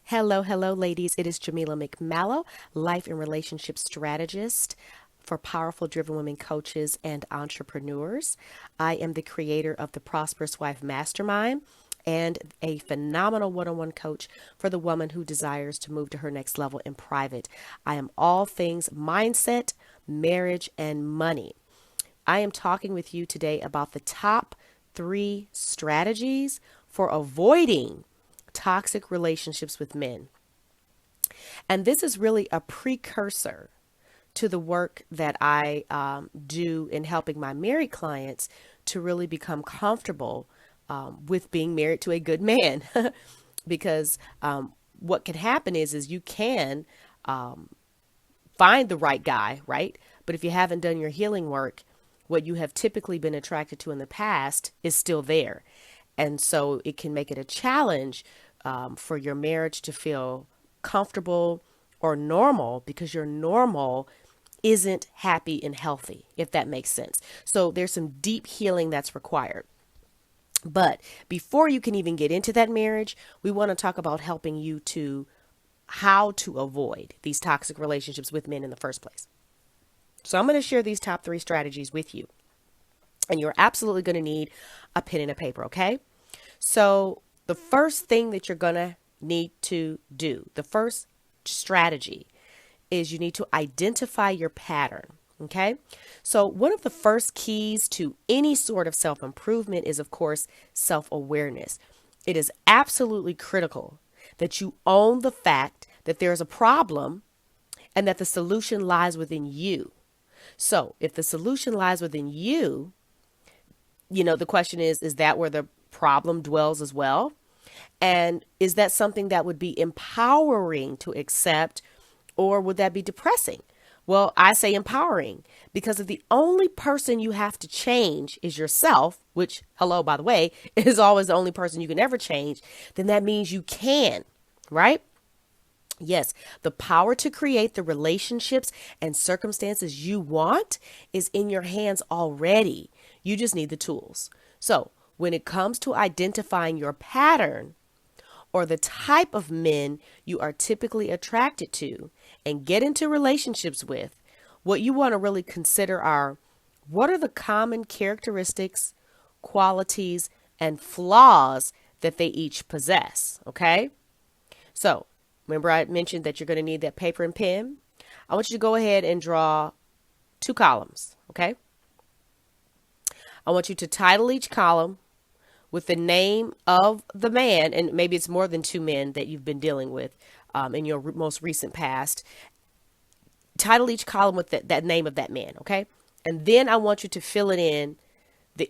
Hello, hello, ladies. It is Jamila McMallow, life and relationship strategist for powerful, driven women coaches and entrepreneurs. I am the creator of the Prosperous Wife Mastermind and a phenomenal one on one coach for the woman who desires to move to her next level in private. I am all things mindset, marriage, and money. I am talking with you today about the top 3 strategies for avoiding toxic relationships with men. And this is really a precursor to the work that I do in helping my married clients to really become comfortable with being married to a good man. Because what can happen is you can find the right guy, right? But if you haven't done your healing work, what you have typically been attracted to in the past is still there. And so it can make it a challenge for your marriage to feel comfortable or normal because your normal isn't happy and healthy, if that makes sense. So there's some deep healing that's required. But before you can even get into that marriage, we want to talk about helping you to how to avoid these toxic relationships with men in the first place. So I'm going to share these top 3 strategies with you. And you're absolutely going to need a pen and a paper, okay? So the first thing that you're going to need to do, the first strategy is you need to identify your pattern, okay? So one of the first keys to any sort of self-improvement is, of course, self-awareness. It is absolutely critical that you own the fact that there's a problem and that the solution lies within you. So if the solution lies within you, the question is that where the problem dwells as well? And is that something that would be empowering to accept, or would that be depressing? Well, I say empowering because if the only person you have to change is yourself, which, hello, by the way, is always the only person you can ever change, then that means you can, right? Yes, the power to create the relationships and circumstances you want is in your hands already. You just need the tools. So when it comes to identifying your pattern or the type of men you are typically attracted to and get into relationships with, what you want to really consider are what are the common characteristics, qualities, and flaws that they each possess, okay? So remember I mentioned that you're going to need that paper and pen. I want you to go ahead and draw 2 columns, okay? I want you to title each column with the name of the man, and maybe it's more than 2 men that you've been dealing with in your most recent past. Title each column with that name of that man, okay? And then I want you to fill it in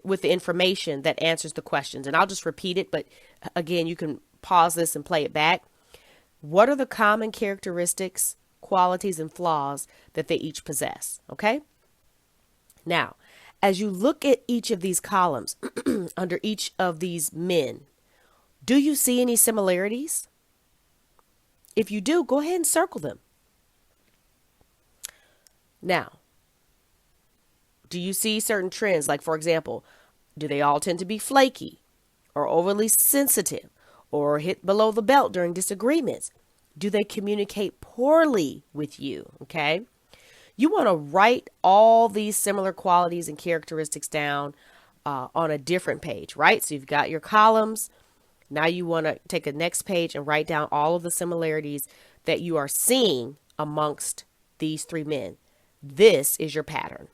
with the information that answers the questions. And I'll just repeat it, but again, you can pause this and play it back. What are the common characteristics, qualities, and flaws that they each possess, okay? Now, as you look at each of these columns under each of these men, do you see any similarities? If you do, go ahead and circle them. Now, do you see certain trends? Like, for example, do they all tend to be flaky or overly sensitive or hit below the belt during disagreements? Do they communicate poorly with you? Okay. You want to write all these similar qualities and characteristics down on a different page, right? So you've got your columns. Now you want to take a next page and write down all of the similarities that you are seeing amongst these 3 men. This is your pattern.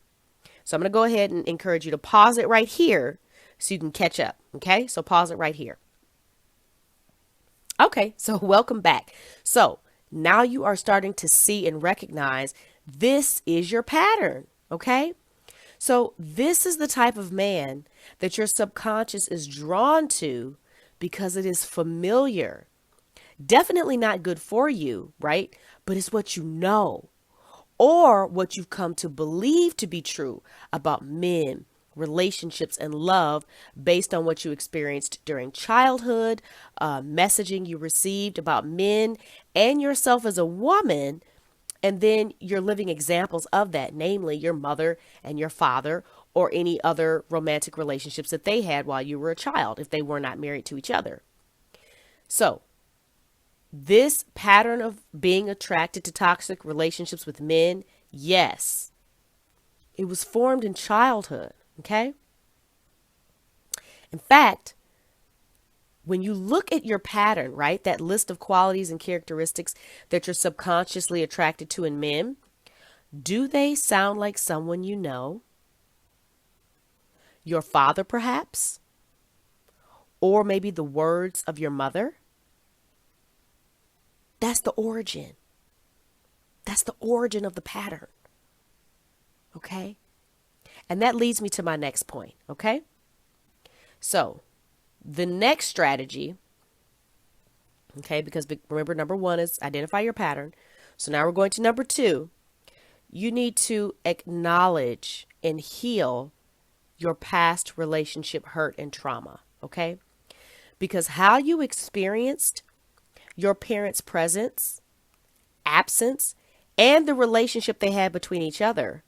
So I'm going to go ahead and encourage you to pause it right here so you can catch up. Okay, so pause it right here. Okay, so welcome back. So now you are starting to see and recognize this is your pattern. Okay, so this is the type of man that your subconscious is drawn to because it is familiar. Definitely not good for you, right? But it's what you know, or what you've come to believe to be true about men, relationships, and love based on what you experienced during childhood, messaging you received about men and yourself as a woman, and then you're living examples of that, namely your mother and your father, or any other romantic relationships that they had while you were a child, if they were not married to each other. So This pattern of being attracted to toxic relationships with men, yes, it was formed in childhood, okay? In fact, when you look at your pattern, right, that list of qualities and characteristics that you're subconsciously attracted to in men, do they sound like someone you know? Your father, perhaps? Or maybe the words of your mother? That's the origin. That's the origin of the pattern. Okay? And that leads me to my next point. Okay? So, the next strategy, okay, because remember, number one is identify your pattern. So now we're going to number two. You need to acknowledge and heal your past relationship hurt and trauma. Okay? Because how you experienced your parents' presence, absence, and the relationship they had between each other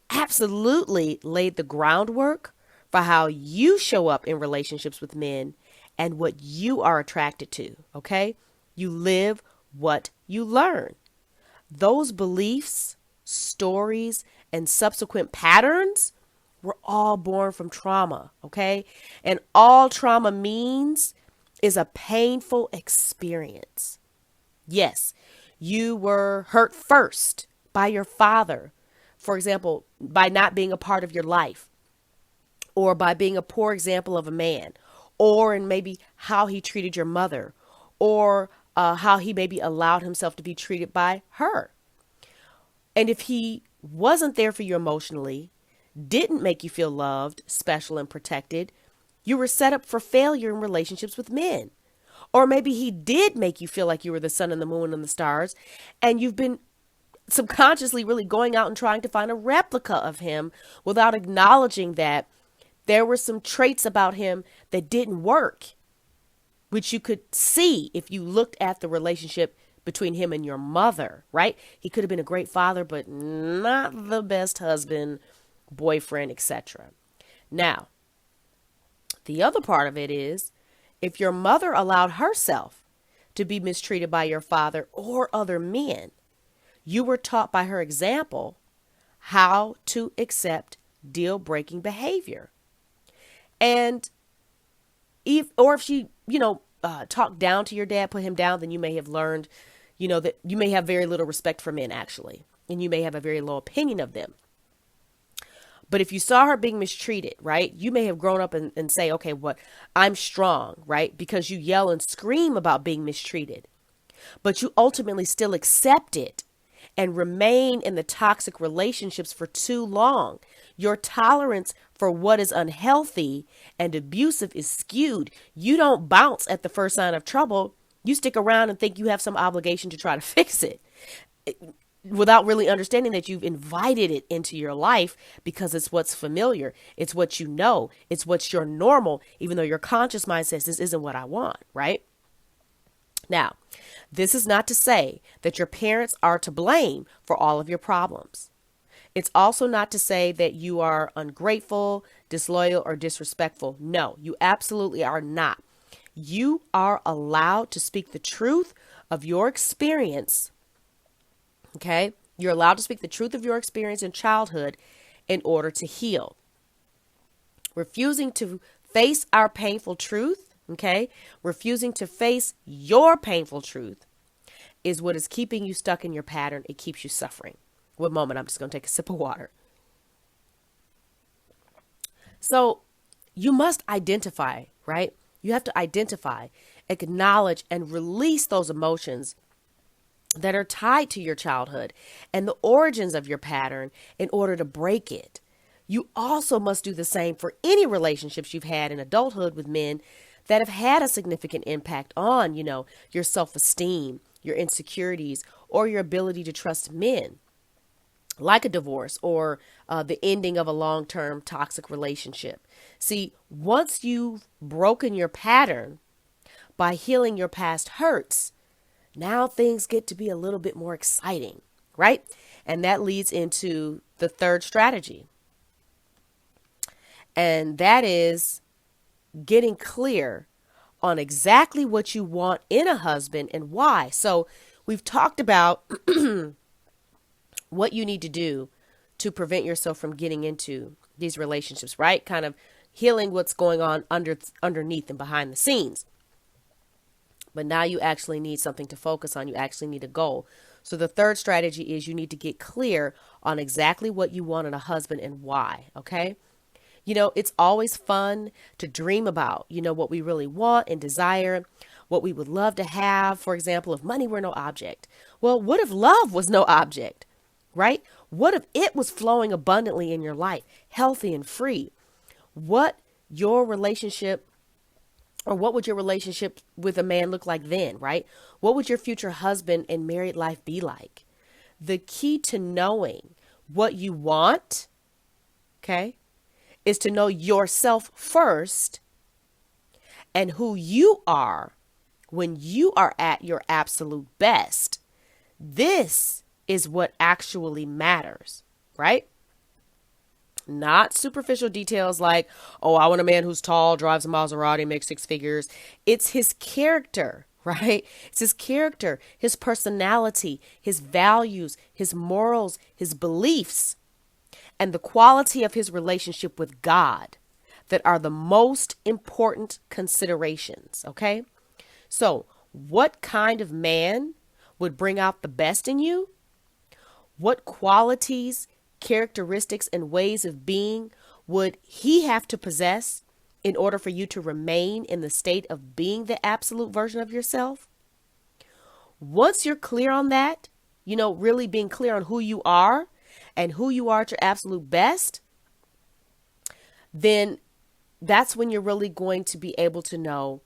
absolutely laid the groundwork for how you show up in relationships with men and what you are attracted to, okay? You live what you learn. Those beliefs, stories, and subsequent patterns were all born from trauma, okay? And all trauma means is a painful experience. Yes, you were hurt first by your father, for example, by not being a part of your life, or by being a poor example of a man, or in maybe how he treated your mother, or how he maybe allowed himself to be treated by her. And if he wasn't there for you emotionally, didn't make you feel loved, special, and protected, you were set up for failure in relationships with men. Or maybe he did make you feel like you were the sun and the moon and the stars, and you've been subconsciously really going out and trying to find a replica of him without acknowledging that there were some traits about him that didn't work, which you could see if you looked at the relationship between him and your mother, right? He could have been a great father, but not the best husband, boyfriend, etc. Now, the other part of it is if your mother allowed herself to be mistreated by your father or other men, you were taught by her example how to accept deal-breaking behavior. And if she, talked down to your dad, put him down, then you may have learned, that you may have very little respect for men, actually, and you may have a very low opinion of them. But if you saw her being mistreated, right, you may have grown up and say, okay, I'm strong, right, because you yell and scream about being mistreated. But you ultimately still accept it and remain in the toxic relationships for too long. Your tolerance for what is unhealthy and abusive is skewed. You don't bounce at the first sign of trouble. You stick around and think you have some obligation to try to fix it, without really understanding that you've invited it into your life because it's what's familiar. It's what you know. It's what's your normal, even though your conscious mind says this isn't what I want, right? Now, this is not to say that your parents are to blame for all of your problems. It's also not to say that you are ungrateful, disloyal, or disrespectful. No, you absolutely are not. You are allowed to speak the truth of your experience. Okay? You're allowed to speak the truth of your experience in childhood in order to heal. Refusing to face our painful truth, okay? Refusing to face your painful truth is what is keeping you stuck in your pattern. It keeps you suffering. One moment, I'm just going to take a sip of water. So you must identify, right? You have to identify, acknowledge, and release those emotions that are tied to your childhood and the origins of your pattern in order to break it. You also must do the same for any relationships you've had in adulthood with men that have had a significant impact on, your self-esteem, your insecurities, or your ability to trust men, like a divorce or the ending of a long-term toxic relationship. See, once you've broken your pattern by healing your past hurts, now things get to be a little bit more exciting, right? And that leads into the third strategy. And that is getting clear on exactly what you want in a husband and why. So we've talked about what you need to do to prevent yourself from getting into these relationships, right? Kind of healing what's going on underneath and behind the scenes. But now you actually need something to focus on. You actually need a goal. So the third strategy is you need to get clear on exactly what you want in a husband and why, okay? It's always fun to dream about, what we really want and desire, what we would love to have. For example, if money were no object. Well, what if love was no object, right? What if it was flowing abundantly in your life, healthy and free? What would your relationship with a man look like then, right? What would your future husband and married life be like? The key to knowing what you want, okay, is to know yourself first and who you are when you are at your absolute best. This is what actually matters, right? Not superficial details like, oh, I want a man who's tall, drives a Maserati, makes six figures. It's his character, right? It's his character, his personality, his values, his morals, his beliefs, and the quality of his relationship with God that are the most important considerations, okay? So, what kind of man would bring out the best in you? What qualities, characteristics, and ways of being would he have to possess in order for you to remain in the state of being the absolute version of yourself? Once you're clear on that, really being clear on who you are and who you are at your absolute best, then that's when you're really going to be able to know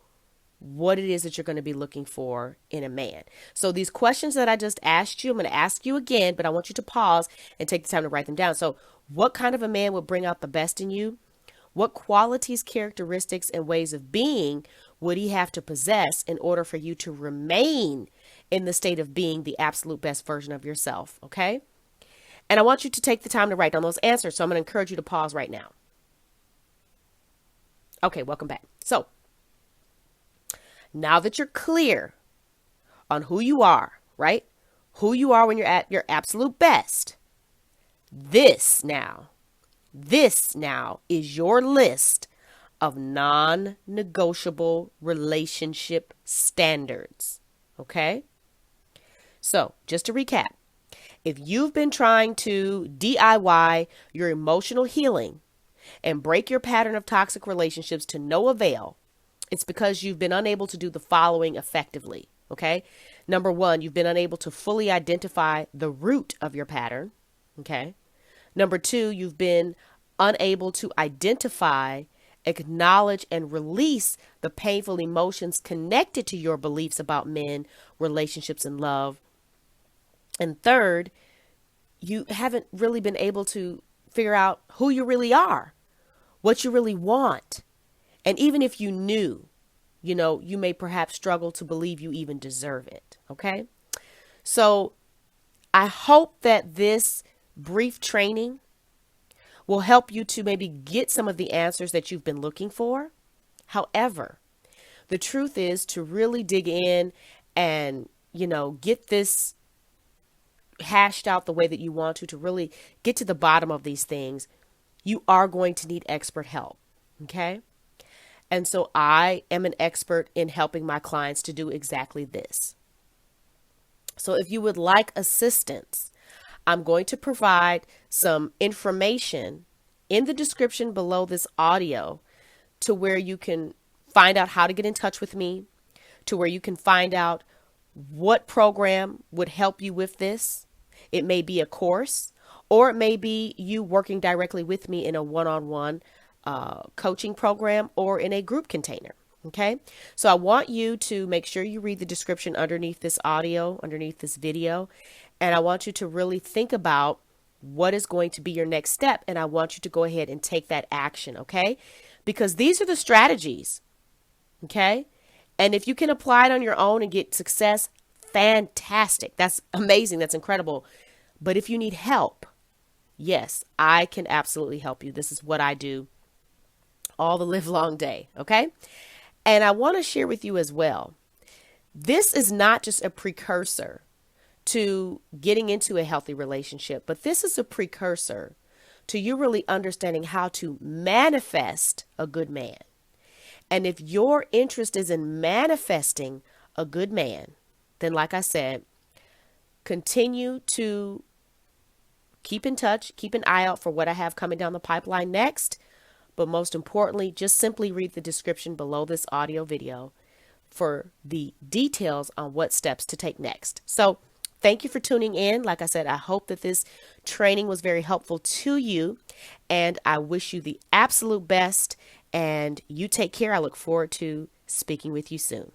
what it is that you're going to be looking for in a man. So these questions that I just asked you, I'm going to ask you again, but I want you to pause and take the time to write them down. So what kind of a man would bring out the best in you? What qualities, characteristics, and ways of being would he have to possess in order for you to remain in the state of being the absolute best version of yourself? Okay. And I want you to take the time to write down those answers. So I'm going to encourage you to pause right now. Okay. Welcome back. So now that you're clear on who you are, right? Who you are when you're at your absolute best. This now is your list of non-negotiable relationship standards. Okay? So, just to recap, if you've been trying to DIY your emotional healing and break your pattern of toxic relationships to no avail, it's because you've been unable to do the following effectively, okay? Number one, you've been unable to fully identify the root of your pattern, okay? Number two, you've been unable to identify, acknowledge, and release the painful emotions connected to your beliefs about men, relationships, and love. And third, you haven't really been able to figure out who you really are, what you really want. And even if you knew, you may perhaps struggle to believe you even deserve it. Okay. So I hope that this brief training will help you to maybe get some of the answers that you've been looking for. However, the truth is to really dig in and, get this hashed out the way that you want to really get to the bottom of these things, you are going to need expert help. Okay. And so I am an expert in helping my clients to do exactly this. So if you would like assistance, I'm going to provide some information in the description below this audio to where you can find out how to get in touch with me, to where you can find out what program would help you with this. It may be a course, or it may be you working directly with me in a one-on-one coaching program or in a group container. Okay. So I want you to make sure you read the description underneath this audio, underneath this video. And I want you to really think about what is going to be your next step. And I want you to go ahead and take that action. Okay. Because these are the strategies. Okay. And if you can apply it on your own and get success, fantastic. That's amazing. That's incredible. But if you need help, yes, I can absolutely help you. This is what I do all the live long day. Okay. And I want to share with you as well, this is not just a precursor to getting into a healthy relationship, but this is a precursor to you really understanding how to manifest a good man. And if your interest is in manifesting a good man, then like I said, continue to keep in touch, keep an eye out for what I have coming down the pipeline next. But most importantly, just simply read the description below this audio video for the details on what steps to take next. So thank you for tuning in. Like I said, I hope that this training was very helpful to you, and I wish you the absolute best, and you take care. I look forward to speaking with you soon.